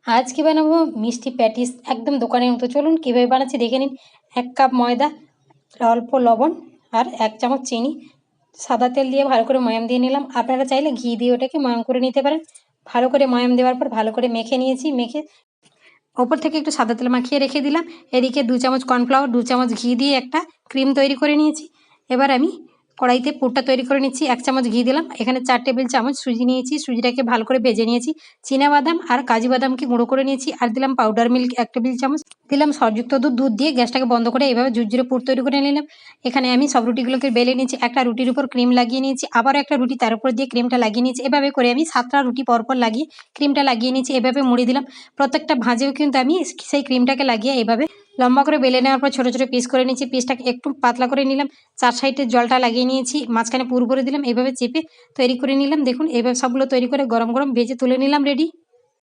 আজকে বানাবো মিষ্টি প্যাটিস, একদম দোকানের মতো। চলুন কীভাবে বানাচ্ছি দেখে নিন। 1 কাপ ময়দা, অল্প লবণ আর 1 চামচ চিনি, সাদা তেল দিয়ে ভালো করে ময়াম দিয়ে নিলাম। আপনারা চাইলে ঘি দিয়ে ওটাকে ময়াম করে নিতে পারেন। ভালো করে ময়াম দেওয়ার পর ভালো করে মেখে নিয়েছি। মেখে ওপর থেকে একটু সাদা তেল মাখিয়ে রেখে দিলাম। এদিকে 2 চামচ কর্নফ্লাওয়ার, 2 চামচ ঘি দিয়ে একটা ক্রিম তৈরি করে নিয়েছি। এবার আমি কড়াইতে পুরটা তৈরি করে নিচ্ছি। 1 চামচ ঘি দিলাম। এখানে 4 টেবিল চামচ সুজি নিয়েছি। সুজিটাকে ভালো করে ভেজে নিয়েছি। চীনাবাদাম আর কাজু বাদামকে গুঁড়ো করে নিয়েছি। আর দিলাম পাউডার মিল্ক 1 টেবিল চামচ। দিলাম সরযুক্ত দুধ। দুধ দিয়ে গ্যাসটাকে বন্ধ করে এভাবে ঝুরঝুরে পুর তৈরি করে নিলাম। এখানে আমি সব রুটিগুলোকে বেলে নিয়েছি। একটা রুটির উপর ক্রিম লাগিয়ে নিয়েছি। আবারও একটা রুটি তার উপর দিয়ে ক্রিমটা লাগিয়ে নিয়েছি। এভাবে করে আমি 7টা রুটি পরপর লাগিয়ে ক্রিমটা লাগিয়ে নিয়েছি। এভাবে মুড়ে দিলাম। প্রত্যেকটা ভাঁজেও কিন্তু আমি সেই ক্রিমটাকে লাগিয়ে এভাবে লম্বা করে বেলে নেওয়ার পর ছোটো ছোটো পিস করে নিয়েছি। পিসটাকে একটু পাতলা করে নিলাম। 4 সাইডে জলটা লাগিয়ে নিয়েছি। মাঝখানে পুর ভরে দিলাম। এভাবে চেপে তৈরি করে নিলাম। দেখুন এইভাবে সবগুলো তৈরি করে গরম গরম ভেজে তুলে নিলাম। রেডি।